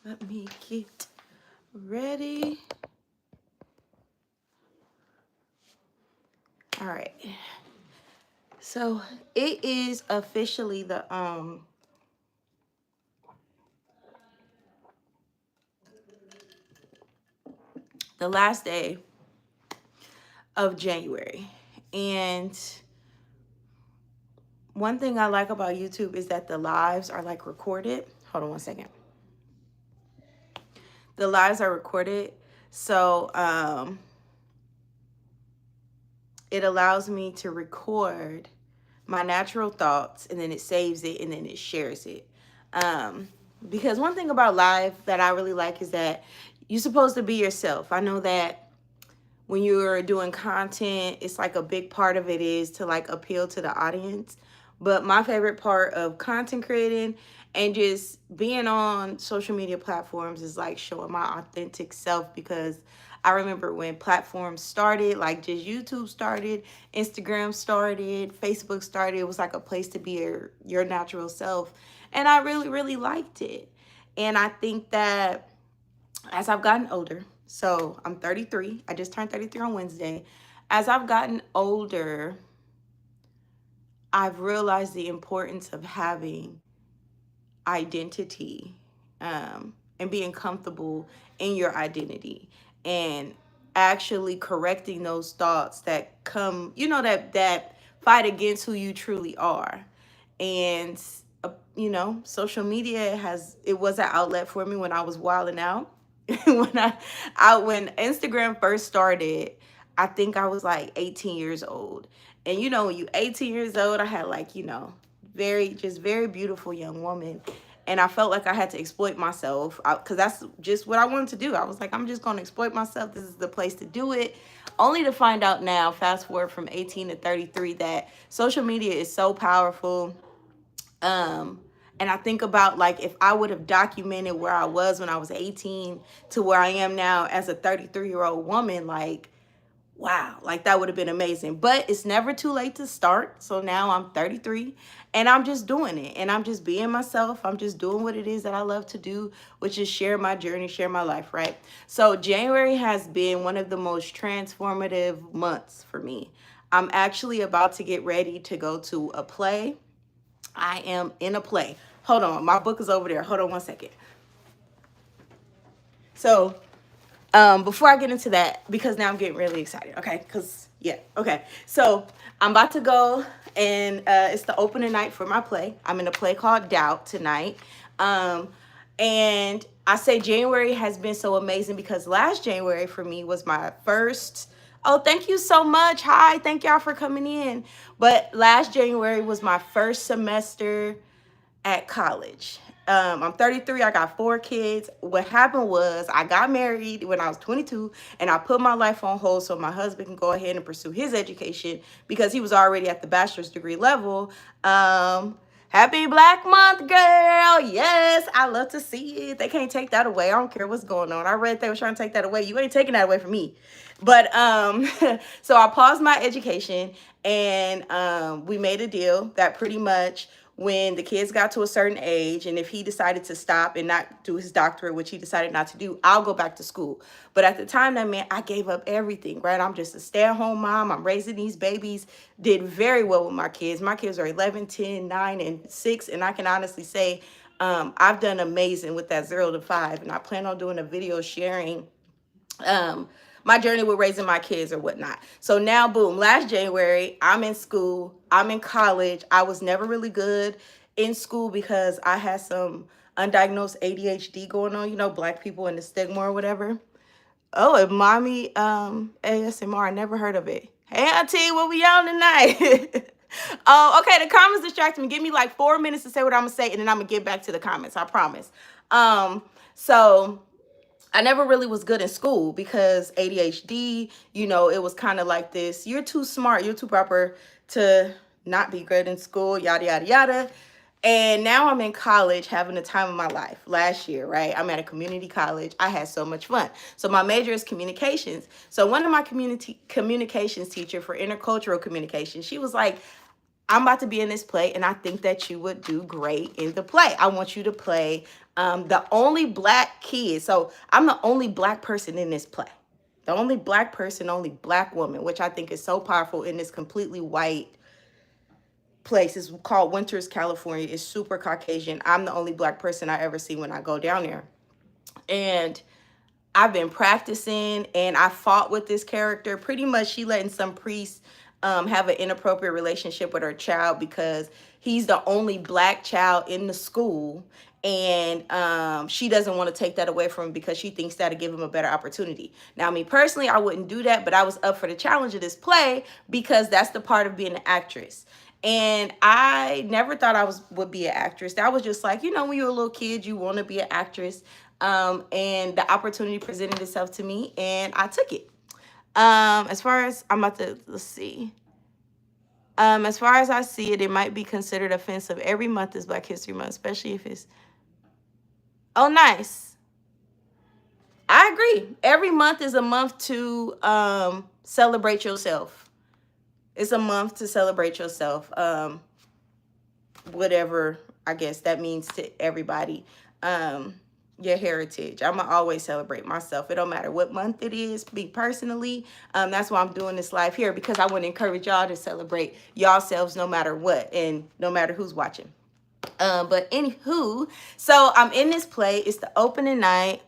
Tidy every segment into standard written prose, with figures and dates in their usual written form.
Let me get ready. All right. So it is officially the last day of January. And one thing I like about YouTube is that the lives are like recorded. Hold on one second. The lives are recorded. So it allows me to record my natural thoughts, and then it saves it, and then it shares it. Because one thing about live that I really like is that you're supposed to be yourself. I know that when you're doing content, it's like a big part of it is to like appeal to the audience. But my favorite part of content creating and just being on social media platforms is like showing my authentic self, because I remember when platforms started, like just YouTube started, Instagram started, Facebook started, it was like a place to be your natural self. And I really, really liked it. And I think that as I've gotten older, so I'm 33. I just turned 33 on Wednesday. As I've gotten older, I've realized the importance of having identity, and being comfortable in your identity, and actually correcting those thoughts that come, that fight against who you truly are. And social media it was an outlet for me when I was wilding out. when when Instagram first started, I think I was like 18 years old. And when you 18 years old, I had like, very beautiful young woman. And I felt like I had to exploit myself, because that's just what I wanted to do. I was like, I'm just going to exploit myself. This is the place to do it. Only to find out now, fast forward from 18 to 33, that social media is so powerful. And I think about like if I would have documented where I was when I was 18 to where I am now as a 33-year-old woman, like, wow, like that would have been amazing. But it's never too late to start. So now I'm 33 and I'm just doing it, and I'm just being myself. I'm just doing what it is that I love to do, which is share my journey, share my life, right? So January has been one of the most transformative months for me. I'm actually about to get ready to go to a play. I am in a play. Hold on, my book is over there. Hold on one second. So, before I get into that, because now I'm getting really excited, okay? Because, yeah, okay. So, I'm about to go, and it's the opening night for my play. I'm in a play called Doubt tonight. And I say January has been so amazing because last January for me was my first. Oh, thank you so much. Hi, thank y'all for coming in. But last January was my first semester at college. I'm 33. I got 4 kids. What happened was I got married when I was 22, and I put my life on hold so my husband can go ahead and pursue his education because he was already at the bachelor's degree level. Happy Black Month, girl. Yes, I love to see it. They can't take that away. I don't care what's going on. I read they were trying to take that away. You ain't taking that away from me. But so I paused my education, and we made a deal that pretty much when the kids got to a certain age, and if he decided to stop and not do his doctorate, which he decided not to do, I'll go back to school. But at the time, that meant I gave up everything, right? I'm just a stay-at-home mom. I'm raising these babies. Did very well with my kids. My kids are 11, 10, 9, and 6, and I can honestly say I've done amazing with that 0 to 5, and I plan on doing a video sharing my journey with raising my kids or whatnot. So now, boom, last January, I'm in school. I'm in college. I was never really good in school because I had some undiagnosed ADHD going on, Black people and the stigma or whatever. Oh, and mommy ASMR, I never heard of it. Hey, auntie, what we on tonight? Okay, the comments distracted me. Give me like 4 minutes to say what I'm gonna say, and then I'm gonna get back to the comments. I promise. So I never really was good in school because ADHD, it was kind of like this. You're too smart. You're too proper to not be good in school, yada, yada, yada. And now I'm in college having the time of my life. Last year, right? I'm at a community college. I had so much fun. So my major is communications. So one of my communications teacher for intercultural communication, she was like, I'm about to be in this play, and I think that you would do great in the play. I want you to play the only black kid. So I'm the only black person in this play. The only black person, only black woman, which I think is so powerful in this completely white place. It's called Winters, California. It's super Caucasian. I'm the only black person I ever see when I go down there. And I've been practicing, and I fought with this character. Pretty much she letting some priest have an inappropriate relationship with her child because he's the only black child in the school, and she doesn't want to take that away from him because she thinks that'll give him a better opportunity. Now, me personally, I wouldn't do that, but I was up for the challenge of this play because that's the part of being an actress. And I never thought I would be an actress. That was just like, when you're a little kid, you want to be an actress. And the opportunity presented itself to me, and I took it. As far as I'm about to, let's see. As far as I see it, it might be considered offensive. Every month is Black History Month, especially if it's, oh, nice. I agree. Every month is a month to celebrate yourself. It's a month to celebrate yourself. Whatever, I guess that means to everybody. Your heritage. I'm gonna always celebrate myself. It don't matter what month it is. Me personally, that's why I'm doing this live here, because I want to encourage y'all to celebrate yourselves no matter what and no matter who's watching. But anywho, so I'm in this play. It's the opening night.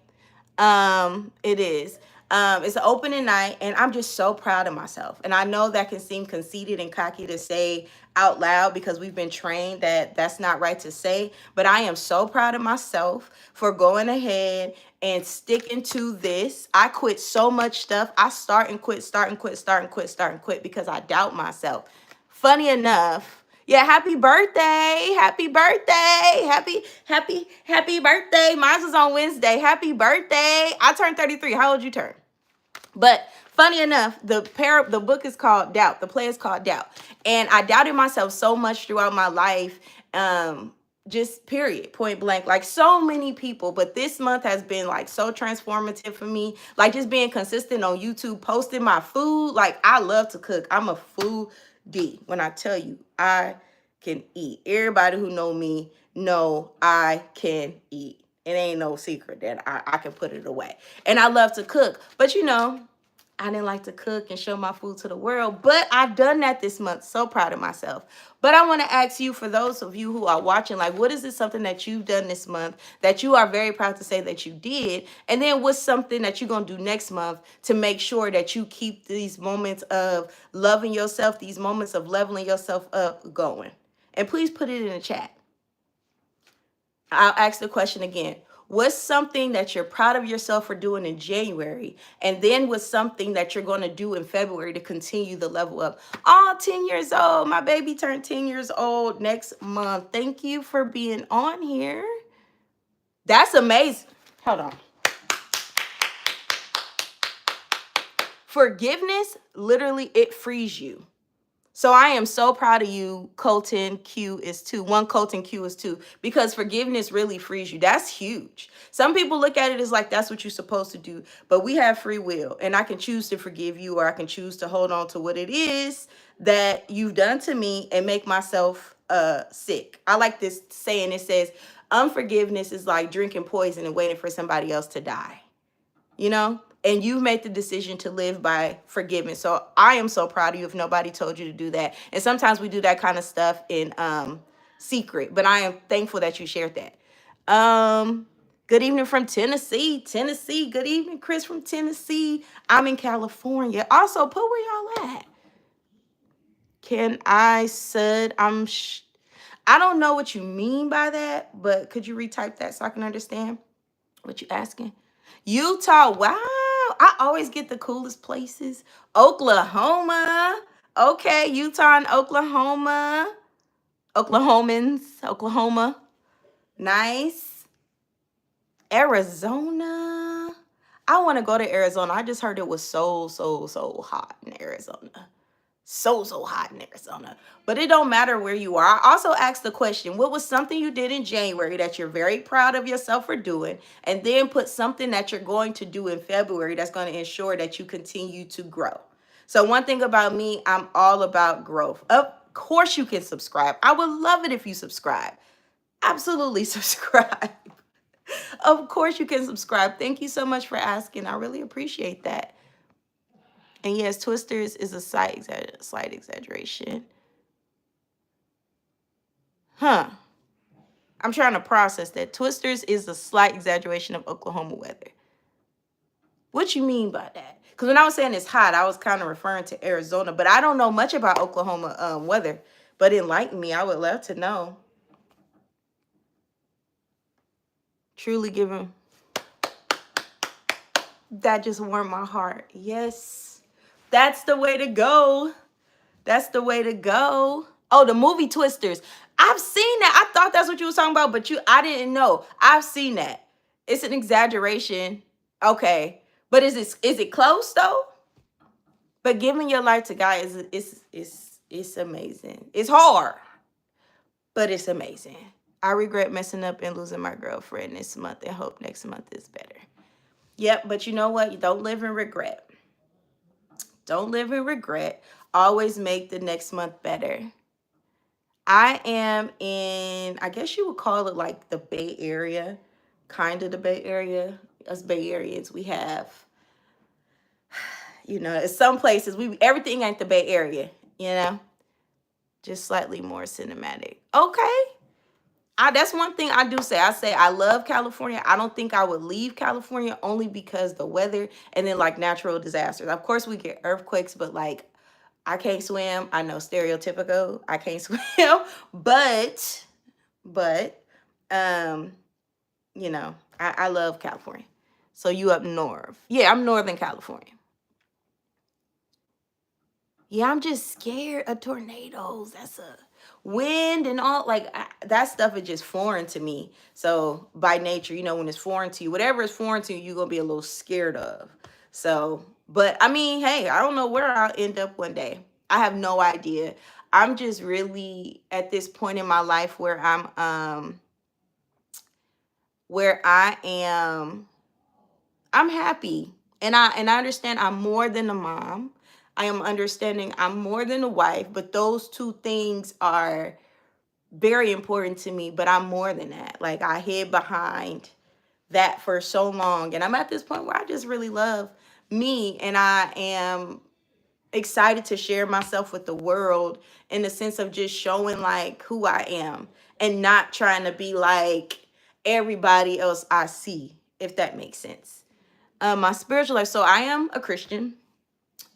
It is. It's the opening night, and I'm just so proud of myself. And I know that can seem conceited and cocky to say out loud because we've been trained that that's not right to say, but I am so proud of myself for going ahead and sticking to this. I quit so much stuff. I start and quit because I doubt myself. Funny enough, yeah, happy birthday. Happy birthday. Happy birthday. Mine was on Wednesday. Happy birthday. I turned 33. How old you turn? But funny enough, the book is called Doubt. The play is called Doubt. And I doubted myself so much throughout my life. Just period, point blank, like so many people. But this month has been like so transformative for me. Like just being consistent on YouTube, posting my food. Like I love to cook. I'm a foodie. When I tell you I can eat. Everybody who know me know I can eat. It ain't no secret that I can put it away. And I love to cook. But I didn't like to cook and show my food to the world. But I've done that this month. So proud of myself. But I want to ask you, for those of you who are watching, like, what is this something that you've done this month that you are very proud to say that you did? And then what's something that you're going to do next month to make sure that you keep these moments of loving yourself, these moments of leveling yourself up going? And please put it in the chat. I'll ask the question again. What's something that you're proud of yourself for doing in January? And then what's something that you're going to do in February to continue the level up? Oh, 10 years old. My baby turned 10 years old next month. Thank you for being on here. That's amazing. Hold on. Forgiveness, literally, it frees you. So I am so proud of you, Colton Q is 2. One Colton Q is 2, because forgiveness really frees you. That's huge. Some people look at it as like that's what you're supposed to do, but we have free will, and I can choose to forgive you, or I can choose to hold on to what it is that you've done to me and make myself sick. I like this saying. It says, unforgiveness is like drinking poison and waiting for somebody else to die. And you made the decision to live by forgiveness. So I am so proud of you if nobody told you to do that. And sometimes we do that kind of stuff in secret, but I am thankful that you shared that. Good evening from Tennessee. Good evening, Chris from Tennessee. I'm in California. Also, put where y'all at. Can I said I don't know what you mean by that, but could you retype that so I can understand what you're asking? Utah, wow. I always get the coolest places. Oklahoma. Okay, Utah and Oklahoma. Oklahoma. Nice. Arizona. I want to go to Arizona. I just heard it was so hot in Arizona. So hot in Arizona. But it don't matter where you are. I also asked the question, what was something you did in January that you're very proud of yourself for doing? And then put something that you're going to do in February that's going to ensure that you continue to grow. So one thing about me, I'm all about growth. course you can subscribe. I would love it if you subscribe. Absolutely subscribe. Of course you can subscribe. Thank you so much for asking. I really appreciate that. And yes, Twisters is a slight exaggeration. Huh. I'm trying to process that. Twisters is a slight exaggeration of Oklahoma weather. What you mean by that? Because when I was saying it's hot, I was kind of referring to Arizona, but I don't know much about Oklahoma weather. But enlighten me. I would love to know. Truly giving. That just warmed my heart. Yes. That's the way to go. That's the way to go. Oh, the movie Twisters. I've seen that. I thought that's what you were talking about, but I didn't know. I've seen that. It's an exaggeration. Okay. But is it close though? But giving your life to God is amazing. It's hard, but it's amazing. I regret messing up and losing my girlfriend this month and hope next month is better. Yep, but you know what? You don't live in regret. Don't live in regret. Always make the next month better. I am in, I guess you would call it like the Bay Area, kind of the Bay Area. Us Bay Areans, we have, you know, in some places, everything ain't the Bay Area, you know, just slightly more cinematic. Okay. That's one thing I do say. I say I love California. I don't think I would leave California only because the weather and then like natural disasters. Of course, we get earthquakes, but like I can't swim. I know, stereotypical. I can't swim, but you know, I love California. So you up north? Yeah, I'm Northern California. Yeah, I'm just scared of tornadoes. That's a wind and all, like that stuff is just foreign to me. So by nature, you know, when it's foreign to you, whatever is foreign to you, you're gonna be a little scared of. So, but I mean, hey, I don't know where I'll end up one day. I have no idea. I'm just really at this point in my life where I am, I'm happy. And I understand I'm more than a mom. I am understanding I'm more than a wife, but those two things are very important to me, but I'm more than that. Like I hid behind that for so long. And I'm at this point where I just really love me, and I am excited to share myself with the world in the sense of just showing like who I am and not trying to be like everybody else I see, if that makes sense. My spiritual life. So I am a Christian.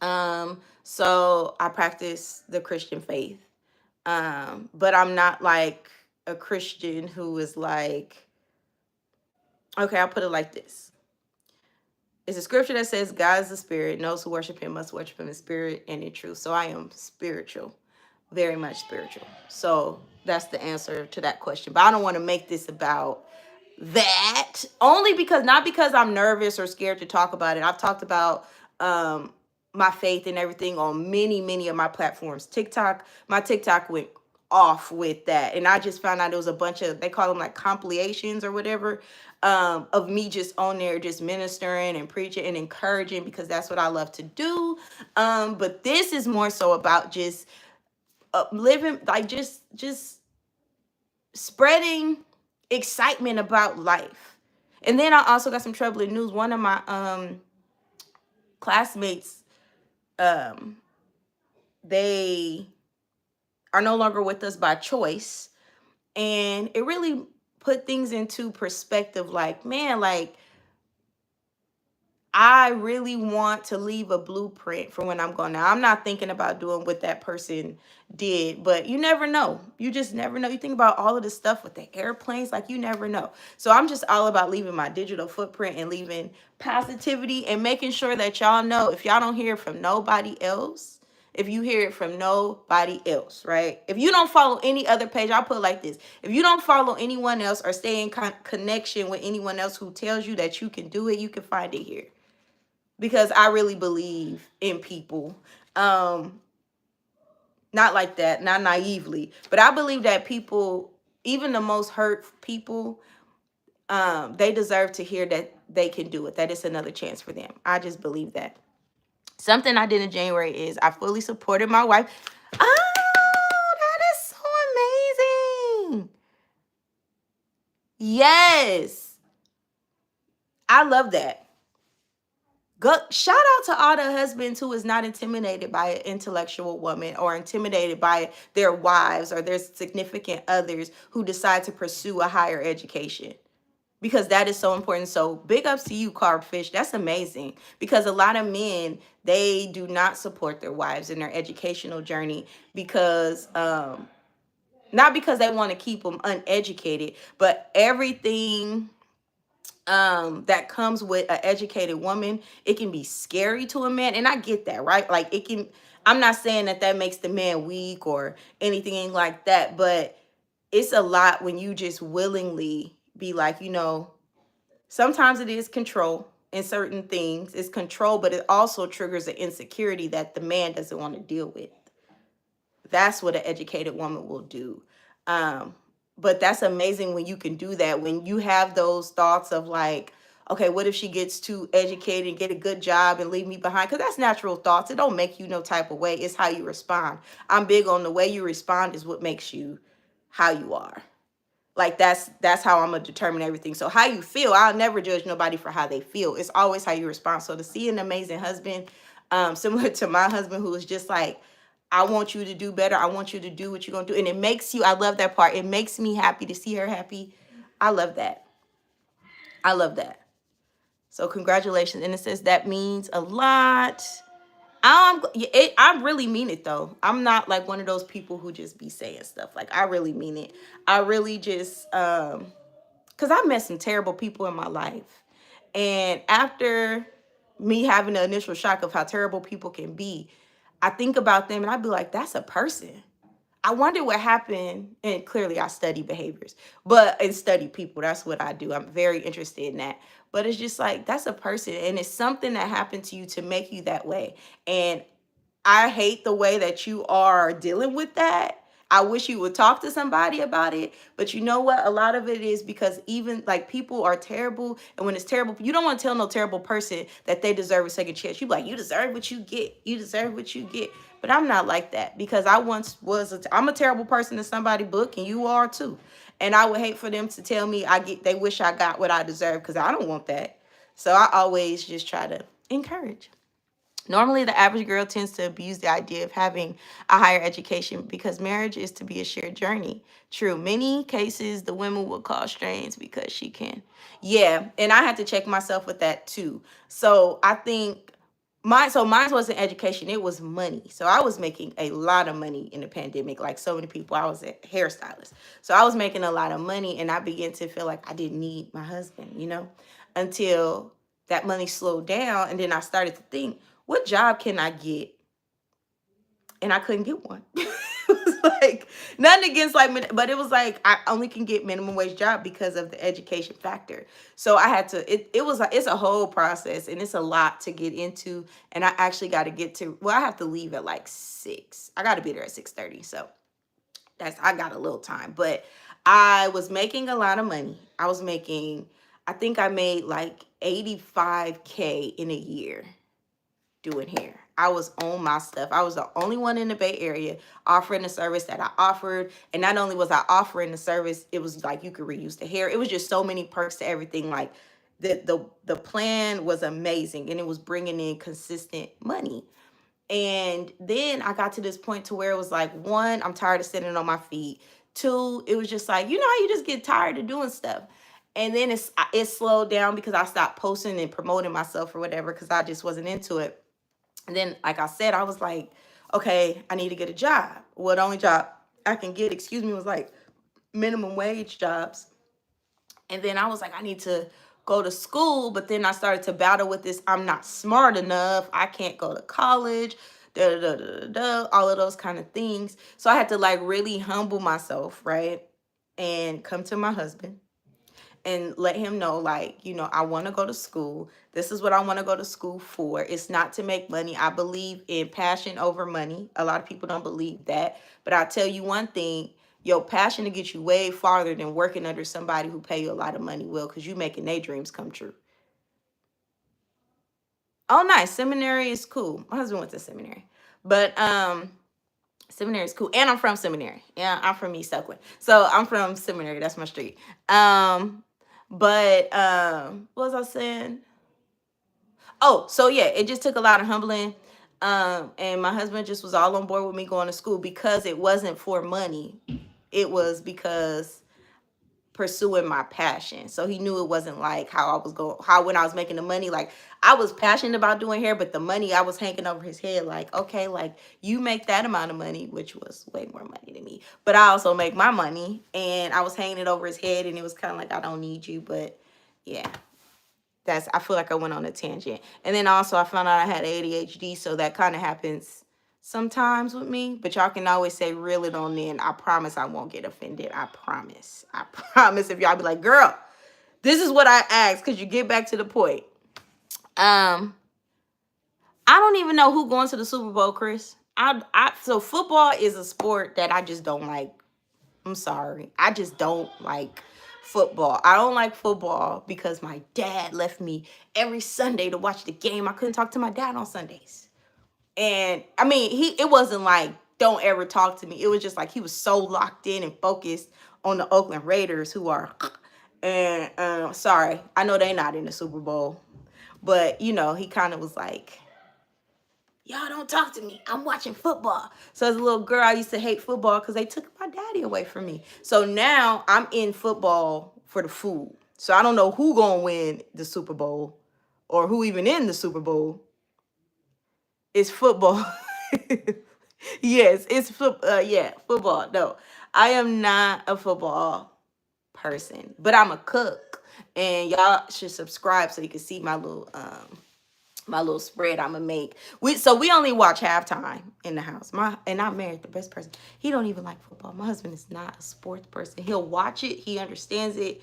So I practice the Christian faith. But I'm not like a Christian who is like, okay, I'll put it like this. It's a scripture that says God is the spirit. Those who worship him must worship him in spirit and in truth. So I am spiritual, very much spiritual. So that's the answer to that question. But I don't want to make this about that, only because, not because I'm nervous or scared to talk about it. I've talked about my faith and everything on many of my platforms. My TikTok went off with that, and I just found out there was a bunch of, they call them like compilations or whatever, of me just on there just ministering and preaching and encouraging, because that's what I love to do. But this is more so about just living, like just spreading excitement about life. And then I also got some troubling news. One of my classmates, they are no longer with us by choice, and it really put things into perspective. Like, man, like I really want to leave a blueprint for when I'm gone. Now, I'm not thinking about doing what that person did, but you never know. You just never know. You think about all of this stuff with the airplanes, like you never know. So I'm just all about leaving my digital footprint and leaving positivity and making sure that y'all know, if y'all don't hear it from nobody else, if you hear it from nobody else, right? If you don't follow any other page, I'll put it like this. If you don't follow anyone else or stay in connection with anyone else who tells you that you can do it, you can find it here. Because I really believe in people. Not like that, not naively, but I believe that people, even the most hurt people, they deserve to hear that they can do it, that it's another chance for them. I just believe that. Something I did in January is I fully supported my wife. Oh, Yes. I love that. Go, shout out to all the husbands who is not intimidated by an intellectual woman or intimidated by their wives or their significant others who decide to pursue a higher education, because that is so important. So big ups to you, Carb Fish. That's amazing, because a lot of men, they do not support their wives in their educational journey because not because they want to keep them uneducated, but everything that comes with an educated woman, it can be scary to a man. And I get that, right? Like it can, I'm not saying that that makes the man weak or anything like that, but it's a lot when you just willingly be like, sometimes it is control in certain things. It's control, but it also triggers an insecurity that the man doesn't want to deal with. That's what an educated woman will do. Um, but that's amazing when you can do that, when you have those thoughts of like, okay, what if she gets too educated and get a good job and leave me behind? Because that's natural thoughts. It don't make you no type of way. It's how you respond. I'm big on the way you respond is what makes you how you are. Like that's how I'm gonna determine everything. So how you feel, I'll never judge nobody for how they feel. It's always how you respond. So to see an amazing husband, similar to my husband, who was just like, I want you to do better. I want you to do what you're gonna do. And it makes you, I love that part. It makes me happy to see her happy. I love that. I love that. So congratulations. And it says that means a lot. I really mean it though. I'm not like one of those people who just be saying stuff. Like I really mean it. I really just because I met some terrible people in my life. And after me having the initial shock of how terrible people can be, I think about them and I'd be like, that's a person. I wonder what happened. And clearly I study behaviors, and study people. That's what I do. I'm very interested in that. But it's just like, that's a person. And it's something that happened to you to make you that way. And I hate the way that you are dealing with that. I wish you would talk to somebody about it. But you know what? A lot of it is because even like people are terrible. And when it's terrible, you don't want to tell no terrible person that they deserve a second chance. You be like, you deserve what you get. You deserve what you get. But I'm not like that, because I once was, I'm a terrible person in somebody's book, and you are too. And I would hate for them to tell me they wish I got what I deserve, because I don't want that. So I always just try to encourage. Normally, the average girl tends to abuse the idea of having a higher education because marriage is to be a shared journey. True, many cases the women will cause strains because she can. Yeah, and I had to check myself with that too. So I think mine wasn't education, it was money. So I was making a lot of money in the pandemic, like so many people. I was a hairstylist. So I was making a lot of money, and I began to feel like I didn't need my husband, until that money slowed down. And then I started to think, what job can I get? And I couldn't get one. It was like, nothing against but it was like I only can get minimum wage job because of the education factor. So I had to, it was like, it's a whole process and it's a lot to get into. And I actually got to I have to leave at like 6. I got to be there at 6:30. So I got a little time, but I was making a lot of money. I think I made like 85K in a year doing hair. I was on my stuff. I was the only one in the Bay Area offering the service that I offered. And not only was I offering the service, it was like you could reuse the hair. It was just so many perks to everything. Like the plan was amazing, and it was bringing in consistent money. And then I got to this point to where it was like, 1, I'm tired of sitting on my feet. 2, it was just like, how you just get tired of doing stuff. And then it slowed down because I stopped posting and promoting myself or whatever, because I just wasn't into it. And then, like I said, I was like, okay, I need to get a job. Well, the only job I can get, was like minimum wage jobs. And then I was like, I need to go to school. But then I started to battle with this. I'm not smart enough. I can't go to college. All of those kind of things. So I had to like really humble myself, right? And come to my husband and let him know, like, I want to go to school. This is what I want to go to school for. It's not to make money. I believe in passion over money. A lot of people don't believe that. But I'll tell you one thing, your passion to get you way farther than working under somebody who pay you a lot of money will, because you making their dreams come true. Oh, nice. Seminary is cool. My husband went to seminary. But Seminary is cool. And I'm from Seminary. Yeah, I'm from East Oakland. So I'm from Seminary. That's my street. But what was I saying? Oh, so yeah, it just took a lot of humbling. And my husband just was all on board with me going to school because it wasn't for money. It was because pursuing my passion. So he knew it wasn't like how when I was making the money, like I was passionate about doing hair, but the money I was hanging over his head, like, okay, like you make that amount of money, which was way more money than me. But I also make my money, and I was hanging it over his head, and it was kind of like, I don't need you. But yeah, I feel like I went on a tangent. And then also I found out I had ADHD, so that kind of happens sometimes with me. But y'all can always say reel it on in. I promise I won't get offended. I promise. I promise. If y'all be like, girl, this is what I asked, because you get back to the point. I don't even know who going to the Super Bowl, Chris. So football is a sport that I just don't like. I'm sorry. I just don't like football. I don't like football because my dad left me every Sunday to watch the game. I couldn't talk to my dad on Sundays. And I mean, it wasn't like don't ever talk to me. It was just like he was so locked in and focused on the Oakland Raiders, who are, and sorry, I know they're not in the Super Bowl, but you know, he kind of was like, y'all don't talk to me. I'm watching football. So as a little girl, I used to hate football because they took my daddy away from me. So now I'm in football for the food. So I don't know who gonna win the Super Bowl or who even in the Super Bowl. It's football. Yes, it's football. No, I am not a football person, but I'm a cook, and y'all should subscribe so you can see my little spread I'ma make. We only watch halftime in the house. And I married the best person. He don't even like football. My husband is not a sports person. He'll watch it, he understands it,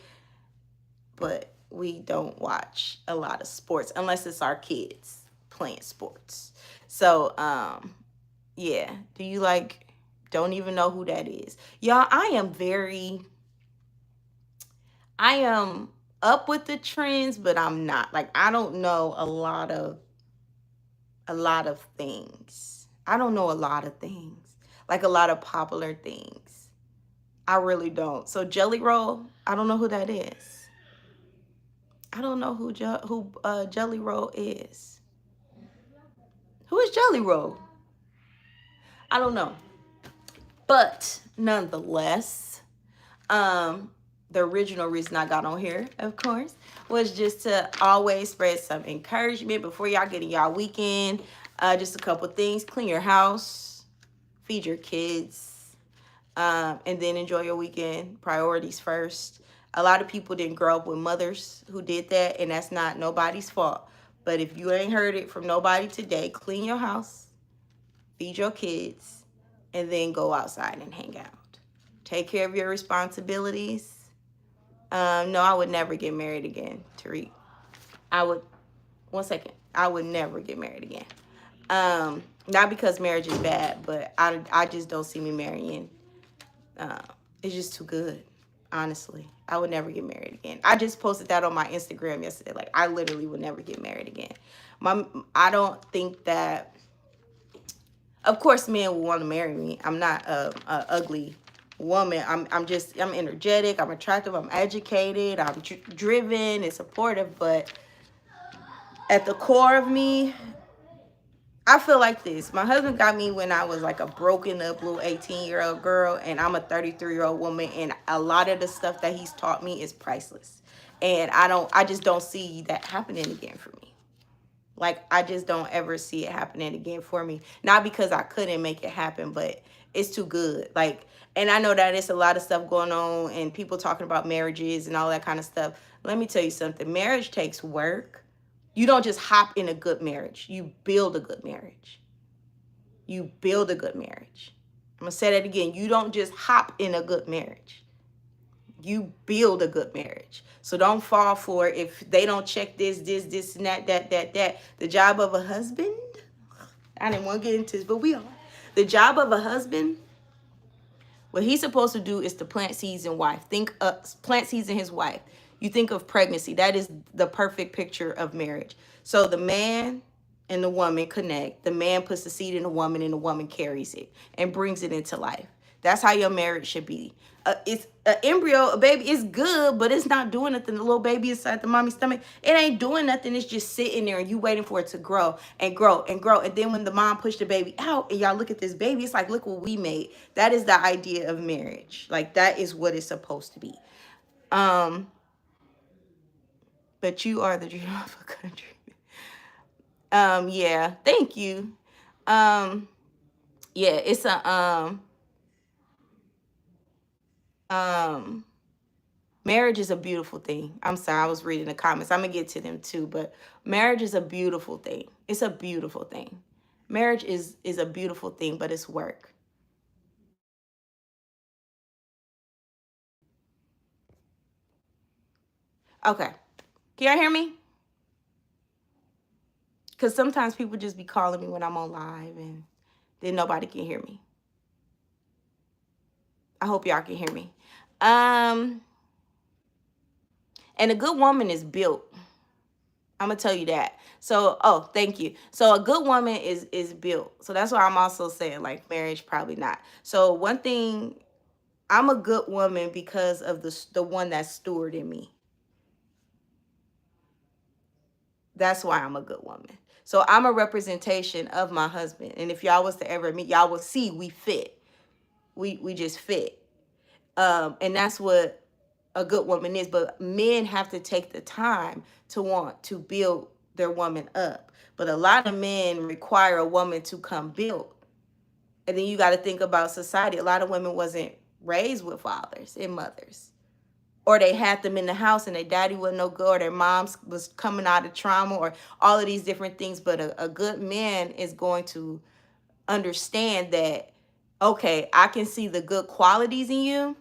but we don't watch a lot of sports unless it's our kids playing sports. So yeah. Do you like don't even know who that is? Y'all, I am up with the trends, but I'm not. Like I don't know a lot of things. I don't know a lot of things. Like a lot of popular things. I really don't. So Jelly Roll, I don't know who that is. I don't know who Jelly Roll is. Who is Jelly Roll? I don't know. But nonetheless, the original reason I got on here, of course, was just to always spread some encouragement before y'all get in y'all weekend. Just a couple things. Clean your house, feed your kids, and then enjoy your weekend. Priorities first. A lot of people didn't grow up with mothers who did that, and that's not nobody's fault. But if you ain't heard it from nobody today, clean your house, feed your kids, and then go outside and hang out. Take care of your responsibilities. No, I would never get married again, Tariq. One second. I would never get married again. Not because marriage is bad, but I just don't see me marrying. It's just too good, honestly. I would never get married again. I just posted that on my Instagram yesterday. Like, I literally would never get married again. I don't think that, of course, men will want to marry me. I'm not a ugly woman. I'm energetic. I'm attractive. I'm educated. I'm driven and supportive. But at the core of me, I feel like this. My husband got me when I was like a broken up little 18-year-old girl, and I'm a 33-year-old woman, and a lot of the stuff that he's taught me is priceless. And I just don't see that happening again for me. Like, I just don't ever see it happening again for me. Not because I couldn't make it happen, but it's too good. Like, and I know that it's a lot of stuff going on and people talking about marriages and all that kind of stuff. Let me tell you something. Marriage takes work. You don't just hop in a good marriage. You build a good marriage. You build a good marriage. I'm going to say that again. You don't just hop in a good marriage. You build a good marriage. So don't fall for it if they don't check this, and that. The job of a husband, I didn't want to get into this, but we are. The job of a husband, what he's supposed to do is to plant seeds in wife. Plant seeds in his wife. You think of pregnancy. That is the perfect picture of marriage. So the man and the woman connect. The man puts the seed in the woman, and the woman carries it and brings it into life. That's how your marriage should be. It's an embryo, a baby. It's good, but it's not doing nothing. The little baby inside the mommy's stomach, it ain't doing nothing. It's just sitting there, and you waiting for it to grow and grow and grow. And then when the mom pushed the baby out, and y'all look at this baby, it's like, look what we made. That is the idea of marriage. Like, that is what it's supposed to be. But you are the dream of a country. Yeah, thank you. Yeah, it's a marriage is a beautiful thing. I'm sorry, I was reading the comments. I'm gonna get to them too, but marriage is a beautiful thing. It's a beautiful thing. Marriage is a beautiful thing, but it's work. Okay. Can y'all hear me? Because sometimes people just be calling me when I'm on live and then nobody can hear me. I hope y'all can hear me. And a good woman is built. I'm gonna tell you that. So, oh, thank you. So a good woman is built. So that's why I'm also saying, like, marriage probably not. So one thing, I'm a good woman because of the one that's stewarding me. That's why I'm a good woman. So I'm a representation of my husband. And if y'all was to ever meet, y'all will see we fit. We just fit. And that's what a good woman is. But men have to take the time to want to build their woman up. But a lot of men require a woman to come build. And then you got to think about society. A lot of women wasn't raised with fathers and mothers, or they had them in the house and their daddy wasn't no good, or their moms was coming out of trauma, or all of these different things. But a good man is going to understand that, okay, I can see the good qualities in you,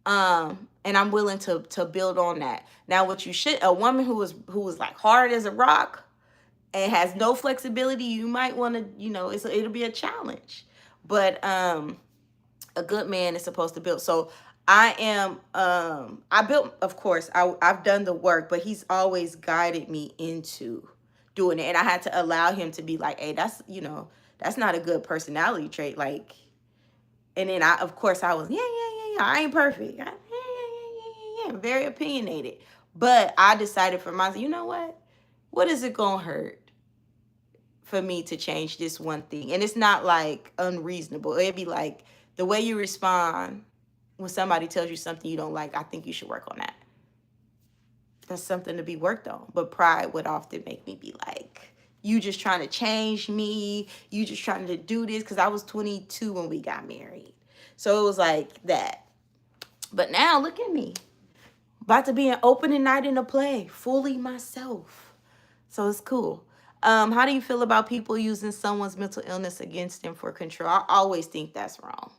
and I'm willing to build on that. Now, what you should, a woman who was like hard as a rock and has no flexibility, you might want to, it'll be a challenge. But a good man is supposed to build. So I am, I built, of course, I've done the work, but he's always guided me into doing it. And I had to allow him to be like, hey, that's not a good personality trait. Like, and then of course I was, yeah, I ain't perfect. Very opinionated. But I decided for myself, you know what is it gonna hurt for me to change this one thing? And it's not like unreasonable. It'd be like, the way you respond when somebody tells you something you don't like, I think you should work on that. That's something to be worked on. But pride would often make me be like, you just trying to change me. You just trying to do this, because I was 22 when we got married. So it was like that. But now look at me. About to be an opening night in a play, fully myself. So it's cool. How do you feel about people using someone's mental illness against them for control? I always think that's wrong.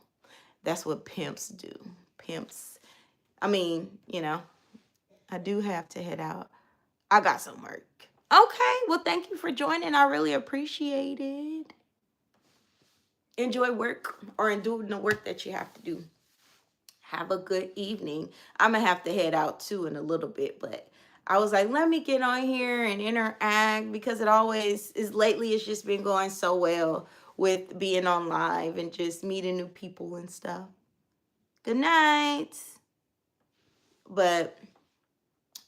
That's what pimps do. Pimps. I mean, I do have to head out. I got some work. Okay. Well, thank you for joining. I really appreciate it. Enjoy work, or doing the work that you have to do. Have a good evening. I'm going to have to head out too in a little bit, but I was like, let me get on here and interact, because it always is. Lately, it's just been going so well with being on live and just meeting new people and stuff. Good night. But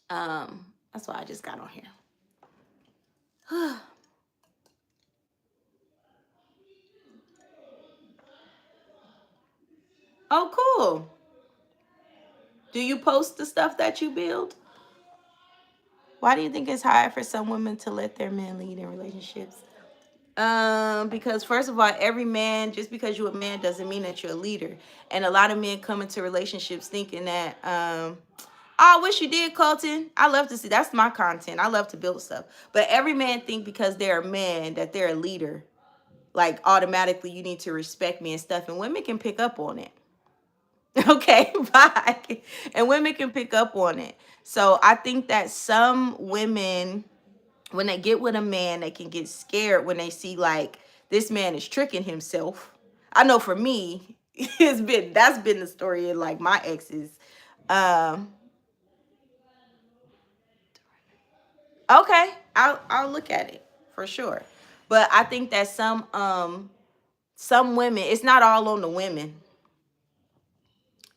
that's why I just got on here. Oh, cool. Do you post the stuff that you build? Why do you think it's hard for some women to let their men lead in relationships? Because first of all, every man, just because you're a man doesn't mean that you're a leader. And a lot of men come into relationships thinking that, I wish you did, Colton. I love to see, that's my content. I love to build stuff. But every man think because they're a man that they're a leader. Like, automatically you need to respect me and stuff. And women can pick up on it. Okay, bye. And women can pick up on it. So I think that some women, when they get with a man, they can get scared when they see, like, this man is tricking himself. I know for me, that's been the story in, like, my exes. Okay, I'll look at it for sure. But I think that some women, it's not all on the women.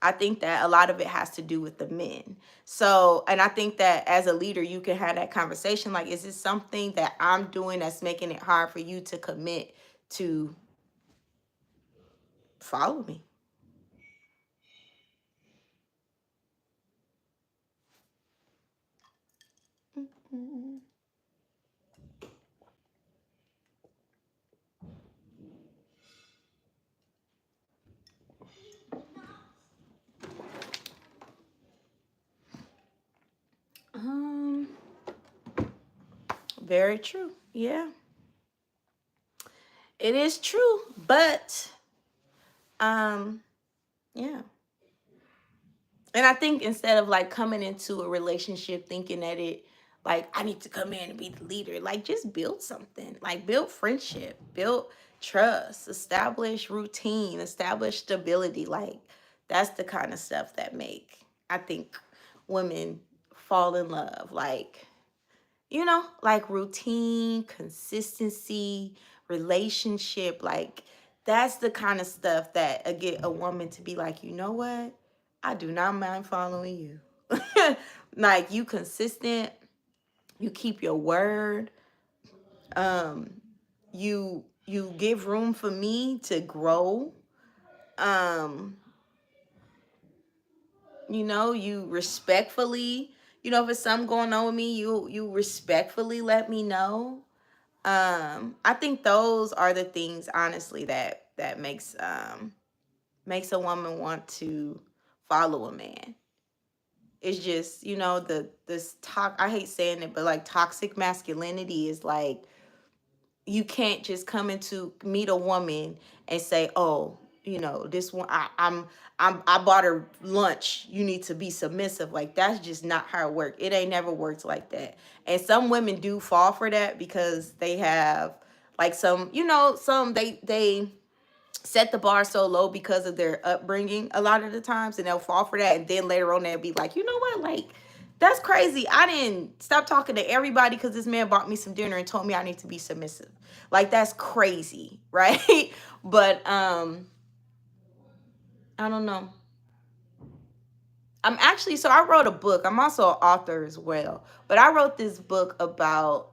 I think that a lot of it has to do with the men. So, and I think that as a leader, you can have that conversation. Like, is this something that I'm doing that's making it hard for you to commit to follow me? Um, Very true. Yeah, it is true. But, yeah. And I think instead of like coming into a relationship thinking that it, like, I need to come in and be the leader, like, just build something, like, build friendship, build trust, establish routine, establish stability. Like, that's the kind of stuff that make, I think, women fall in love. Like, like routine, consistency, relationship, like that's the kind of stuff that get a woman to be like, you know what? I do not mind following you. Like, you consistent, you keep your word, um, you give room for me to grow. Um, you respectfully, if it's something going on with me, you respectfully let me know. I think those are the things, honestly, that makes a woman want to follow a man. It's just, this talk, I hate saying it, but like toxic masculinity is like, you can't just come into meet a woman and say, oh, this one, I bought her lunch, you need to be submissive. Like, that's just not how it works. It ain't never worked like that. And some women do fall for that because they have like some they set the bar so low because of their upbringing a lot of the times, and they'll fall for that, and then later on they'll be like, you know what, like, that's crazy, I didn't stop talking to everybody because this man bought me some dinner and told me I need to be submissive. Like, that's crazy, right? But I don't know. So I wrote a book. I'm also an author as well, but I wrote this book about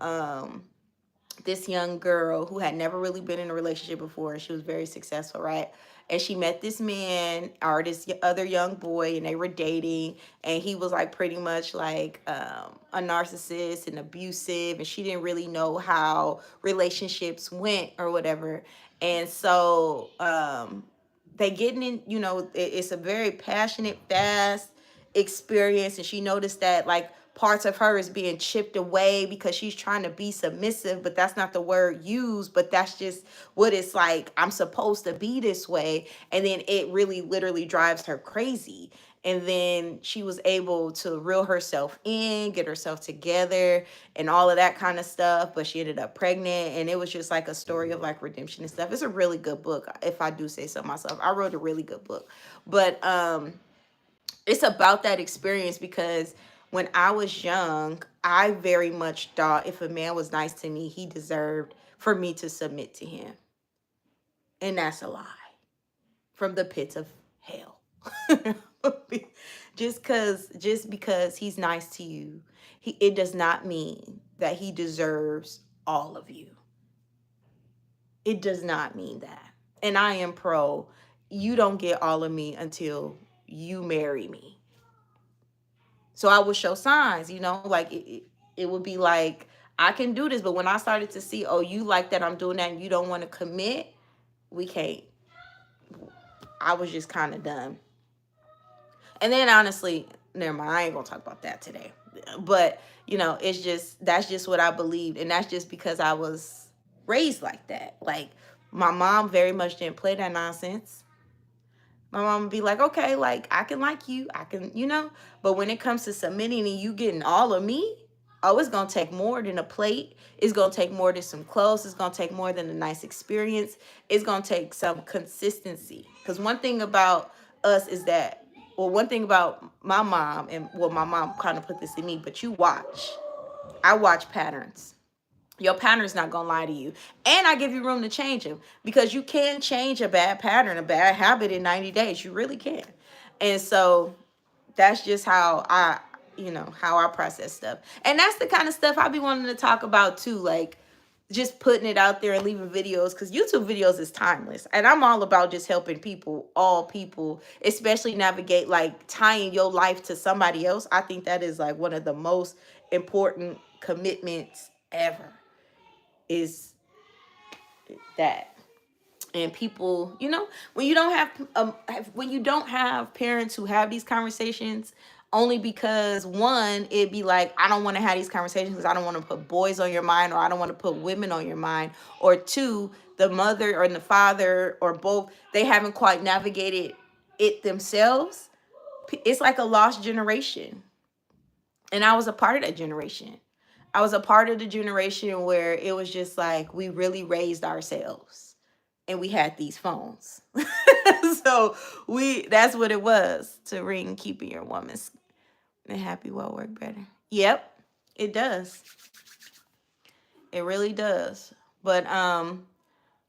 this young girl who had never really been in a relationship before, and she was very successful, right? And she met this man or this other young boy, and they were dating, and he was like pretty much like a narcissist and abusive, and she didn't really know how relationships went or whatever. And so they getting in, it's a very passionate, fast experience, and she noticed that like parts of her is being chipped away because she's trying to be submissive, but that's not the word used, but that's just what it's like, I'm supposed to be this way. And then it really literally drives her crazy. And then she was able to reel herself in, get herself together, and all of that kind of stuff. But she ended up pregnant, and it was just like a story of like redemption and stuff. It's a really good book, if I do say so myself. I wrote a really good book. But it's about that experience because when I was young, I very much thought if a man was nice to me, he deserved for me to submit to him. And that's a lie from the pits of hell. just because he's nice to you, it does not mean that he deserves all of you. It does not mean that. And I am pro, you don't get all of me until you marry me. So I would show signs, like it would be like, I can do this. But when I started to see, oh, you like that I'm doing that and you don't want to commit, we can't. I was just kind of done. And then honestly, never mind, I ain't going to talk about that today. But, that's just what I believed. And that's just because I was raised like that. Like, my mom very much didn't play that nonsense. My mom would be like, okay, like, I can like you. I can, But when it comes to submitting and you getting all of me, oh, it's going to take more than a plate. It's going to take more than some clothes. It's going to take more than a nice experience. It's going to take some consistency. Because one thing about us is that, one thing about my mom, and my mom kind of put this in me, but I watch patterns. Your pattern's not gonna lie to you. And I give you room to change them, because you can change a bad pattern, a bad habit in 90 days. You really can. And so that's just how how I process stuff. And that's the kind of stuff I be wanting to talk about too. Like, just putting it out there and leaving videos, because YouTube videos is timeless. And I'm all about just helping people, all people, especially navigate, like, tying your life to somebody else. I think that is like one of the most important commitments ever, is that. And people, when you don't have parents who have these conversations, only because, one, it'd be like, I don't want to have these conversations because I don't want to put boys on your mind, or I don't want to put women on your mind, or two, the mother or the father or both, they haven't quite navigated it themselves. It's like a lost generation. And I was a part of that generation. I was a part of the generation where it was just like, we really raised ourselves and we had these phones. So that's what it was, to ring keeping your woman's and happy will work better. Yep, it does. It really does. But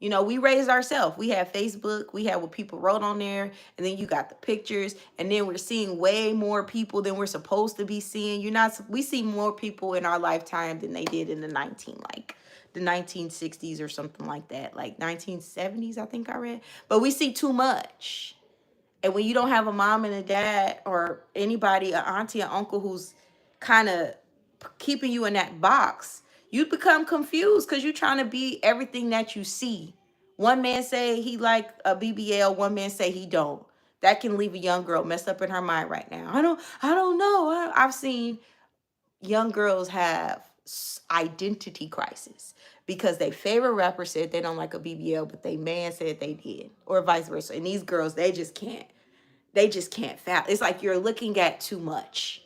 we raised ourselves. We had Facebook. We had what people wrote on there. And then you got the pictures. And then we're seeing way more people than we're supposed to be seeing. We see more people in our lifetime than they did in the 1960s or something like that. Like 1970s, I think I read. But we see too much. And when you don't have a mom and a dad, or anybody, an auntie, an uncle, who's kind of keeping you in that box, you become confused because you're trying to be everything that you see. One man say he like a BBL, one man say he don't. That can leave a young girl messed up in her mind right now. I don't know. I've seen young girls have identity crisis because their favorite rapper said they don't like a BBL, but they man said they did, or vice versa. And these girls, they just can't fathom. It's like you're looking at too much.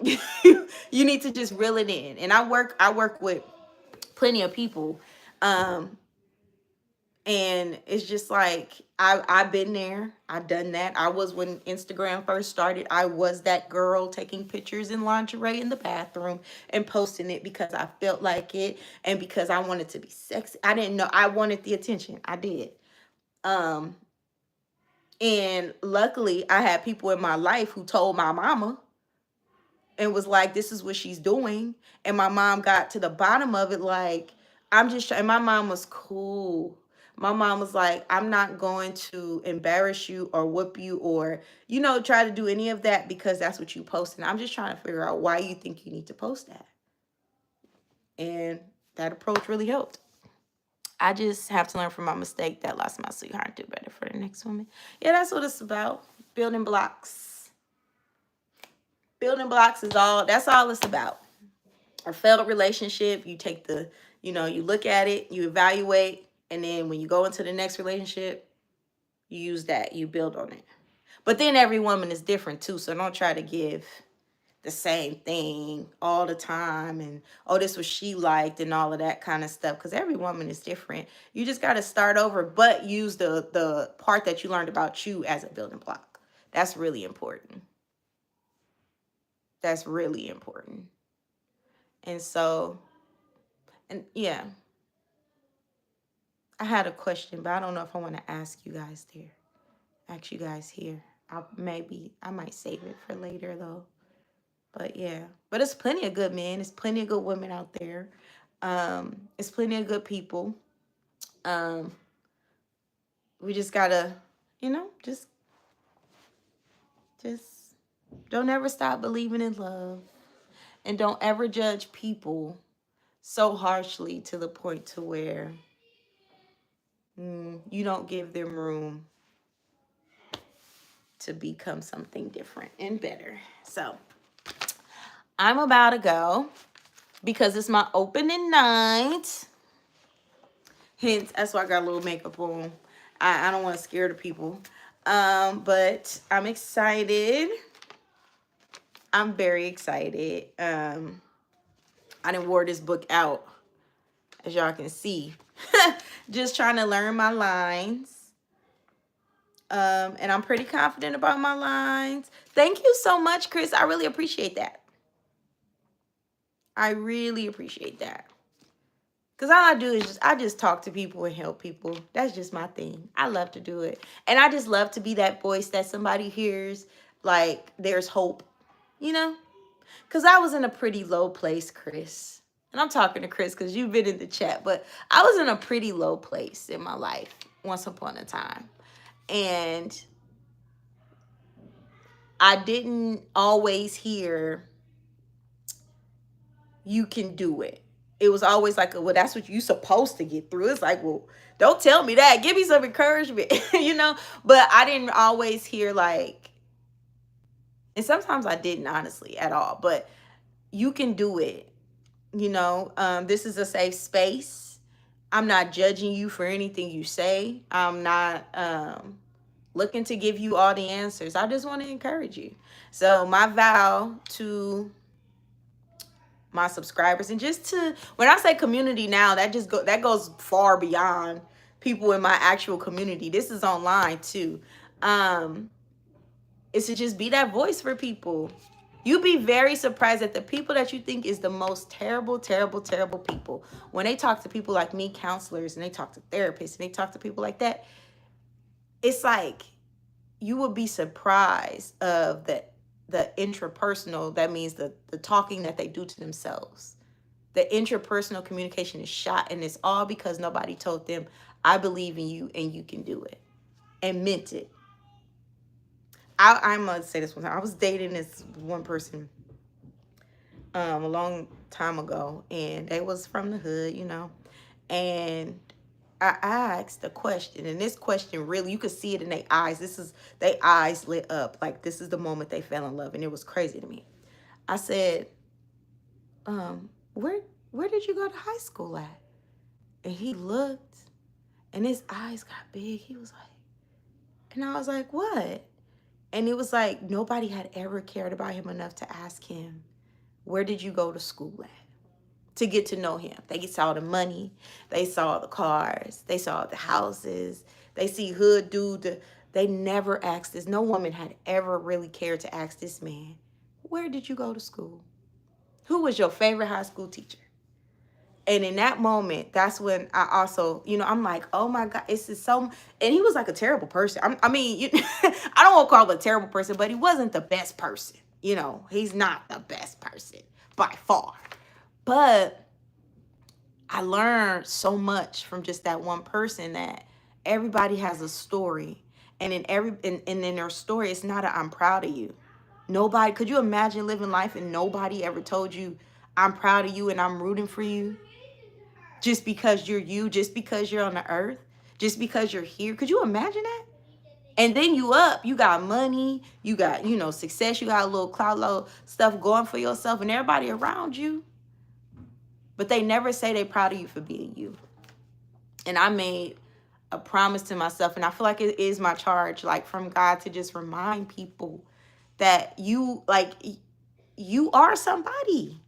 You need to just reel it in. And I work with plenty of people, and it's just like, I've been there. I've done that. I was, when Instagram first started, I was that girl taking pictures in lingerie in the bathroom and posting it because I felt like it, and because I wanted to be sexy. I didn't know, I wanted the attention. I did. And luckily I had people in my life who told my mama and was like, this is what she's doing. And my mom got to the bottom of it. Like, and my mom was cool. My mom was like, I'm not going to embarrass you or whoop you or, try to do any of that because that's what you post. And I'm just trying to figure out why you think you need to post that. And that approach really helped. I just have to learn from my mistake that lost my sweetheart, do better for the next woman. Yeah, that's what it's about. Building blocks. Building blocks that's all it's about. A failed relationship, you take you look at it, you evaluate, and then when you go into the next relationship, you use that, you build on it. But then every woman is different too, so don't try to give the same thing all the time and, oh, this was she liked and all of that kind of stuff, because every woman is different. You just got to start over, but use the part that you learned about you as a building block. That's really important. That's really important. And so, and yeah, I had a question, but I don't know if I want to ask you guys here. I might save it for later though. But yeah, but it's plenty of good men. There's plenty of good women out there. It's plenty of good people. We just gotta, just don't ever stop believing in love, and don't ever judge people so harshly to the point to where you don't give them room to become something different and better. So I'm about to go because it's my opening night. Hence, that's why I got a little makeup on. I don't want to scare the people. But I'm excited. I'm very excited. I done wore this book out, as y'all can see. Just trying to learn my lines. And I'm pretty confident about my lines. Thank you so much, Chris. I really appreciate that. I really appreciate that. Because all I do is I just talk to people and help people. That's just my thing. I love to do it. And I just love to be that voice that somebody hears, like there's hope, you know? Because I was in a pretty low place, Chris. And I'm talking to Chris because you've been in the chat, but I was in a pretty low place in my life once upon a time. And I didn't always hear, you can do it. It was always like, well, that's what you're supposed to get through. It's like, well, don't tell me that. Give me some encouragement, you know? But I didn't always hear like, and sometimes I didn't honestly at all, but you can do it. You know, this is a safe space. I'm not judging you for anything you say. I'm not looking to give you all the answers. I just want to encourage you. So my vow to my subscribers, and just to, when I say community now, that goes far beyond people in my actual community. This is online too. Is to just be that voice for people. You'd be very surprised at the people that you think is the most terrible, terrible, terrible people. When they talk to people like me, counselors, and they talk to therapists, and they talk to people like that, it's like you would be surprised of the intrapersonal, that means the talking that they do to themselves. The interpersonal communication is shot, and it's all because nobody told them, I believe in you and you can do it, and meant it. I'm going to say this one time. I was dating this one person a long time ago, and they was from the hood, you know, and I asked a question, and this question really, you could see it in their eyes. Their eyes lit up. Like, this is the moment they fell in love, and it was crazy to me. I said, where did you go to high school at? And he looked, and his eyes got big. He was like, and I was like, what? And it was like nobody had ever cared about him enough to ask him, where did you go to school at? To get to know him. They saw the money. They saw the cars. They saw the houses. They see hood dude. They never asked this. No woman had ever really cared to ask this man, where did you go to school? Who was your favorite high school teacher? And in that moment, that's when I also, you know, I'm like, oh my God, this is so, and he was like a terrible person. I mean, I don't want to call him a terrible person, but he wasn't the best person. You know, he's not the best person by far. But I learned so much from just that one person, that everybody has a story. And in their story, it's not a, I'm proud of you. Nobody, could you imagine living life and nobody ever told you, I'm proud of you and I'm rooting for you? Just because you're you, just because you're on the earth, just because you're here. Could you imagine that? And then you got money, you got, you know, success, you got a little clout, little stuff going for yourself and everybody around you. But they never say they're proud of you for being you. And I made a promise to myself, and I feel like it is my charge, like from God, to just remind people that you are somebody.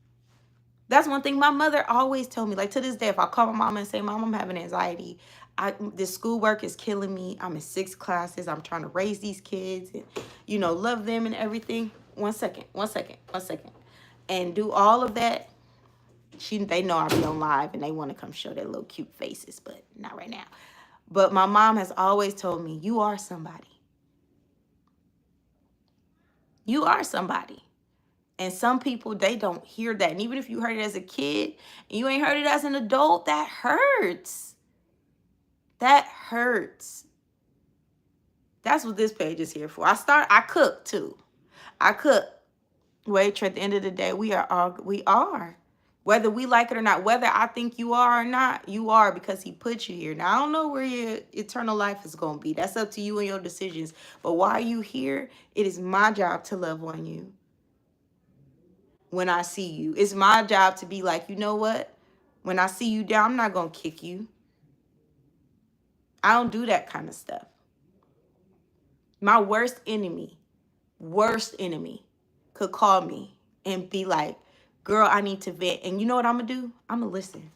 That's one thing my mother always told me. Like, to this day, if I call my mama and say, Mom, I'm having anxiety, this schoolwork is killing me. I'm in 6 classes. I'm trying to raise these kids and, you know, love them and everything. One second. And do all of that. They know I'll be on live and they want to come show their little cute faces, but not right now. But my mom has always told me, you are somebody. You are somebody. And some people, they don't hear that. And even if you heard it as a kid and you ain't heard it as an adult, that hurts. That hurts. That's what this page is here for. I cook too. I cook. Wait, at the end of the day, we are. Whether we like it or not, whether I think you are or not, you are, because he put you here. Now, I don't know where your eternal life is going to be. That's up to you and your decisions. But while you here, it is my job to love on you. When I see you, it's my job to be like, you know what? When I see you down, I'm not going to kick you. I don't do that kind of stuff. My worst enemy could call me and be like, girl, I need to vent. And you know what I'm going to do? I'm going to listen.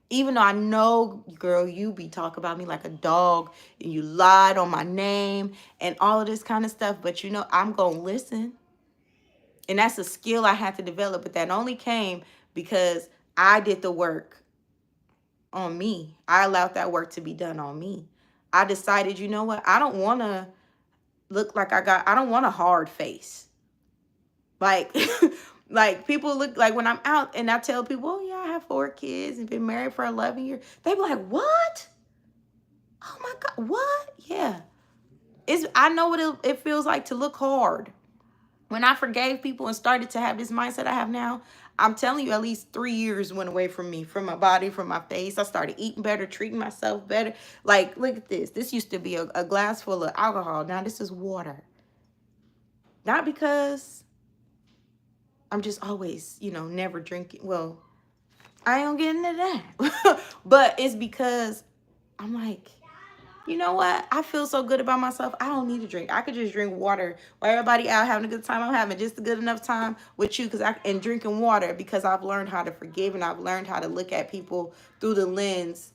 Even though I know, girl, you be talking about me like a dog and you lied on my name and all of this kind of stuff. But you know, I'm going to listen. And that's a skill I had to develop. But that only came because I did the work on me. I allowed that work to be done on me. I decided, you know what? I don't want to look like I don't want a hard face. Like, like people look like when I'm out and I tell people, oh yeah, I have 4 kids and been married for 11 years. They be like, what? Oh my God, what? Yeah. I know what it feels like to look hard. When I forgave people and started to have this mindset I have now, I'm telling you, at least 3 years went away from me, from my body, from my face. I started eating better, treating myself better. Like, look at this. This used to be a glass full of alcohol. Now this is water. Not because I'm just always, never drinking. Well, I don't get into that. But it's because I'm like, you know what? I feel so good about myself. I don't need to drink. I could just drink water while everybody out having a good time. I'm having just a good enough time with you and drinking water because I've learned how to forgive and I've learned how to look at people through the lens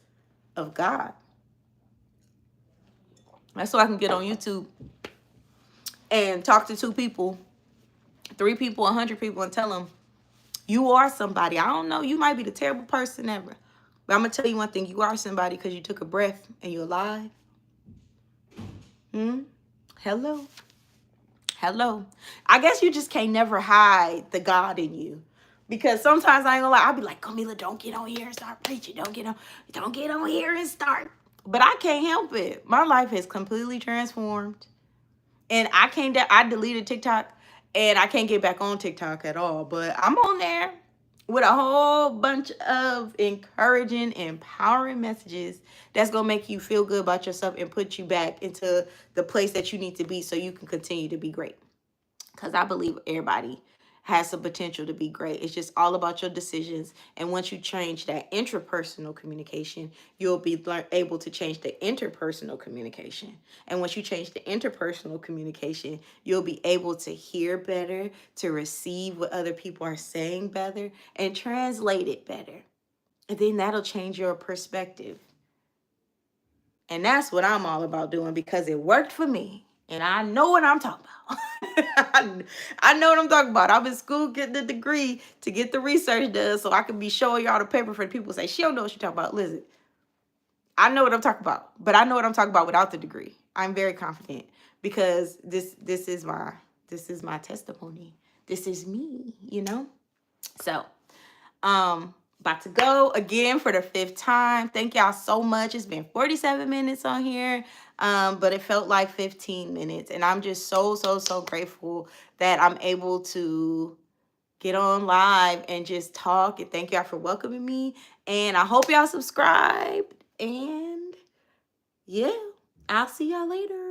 of God. That's so I can get on YouTube and talk to 2 people, 3 people, 100 people and tell them, you are somebody. I don't know. You might be the terrible person ever. But I'm going to tell you one thing. You are somebody because you took a breath and you're alive. Hello. Hello. I guess you just can't never hide the God in you. Because sometimes I ain't gonna lie, I'll be like, Camila, don't get on here and start preaching. Don't get on here and start. But I can't help it. My life has completely transformed. And I deleted TikTok and I can't get back on TikTok at all. But I'm on there with a whole bunch of encouraging, empowering messages that's going to make you feel good about yourself and put you back into the place that you need to be so you can continue to be great. Because I believe everybody has the potential to be great. It's just all about your decisions. And once you change that intrapersonal communication, you'll be able to change the interpersonal communication. And once you change the interpersonal communication, you'll be able to hear better, to receive what other people are saying better, and translate it better. And then that'll change your perspective. And that's what I'm all about doing because it worked for me. And I know what I'm talking about. I know what I'm talking about. I'm in school getting the degree to get the research done so I can be showing y'all the paper for the people who say, she don't know what she's talking about. Listen, I know what I'm talking about, but I know what I'm talking about without the degree. I'm very confident because this is my testimony. This is me, So, about to go again for the 5th time. Thank y'all so much. It's been 47 minutes on here, but it felt like 15 minutes. And I'm just so grateful that I'm able to get on live and just talk. And thank y'all for welcoming me. And I hope y'all subscribed. And yeah, I'll see y'all later.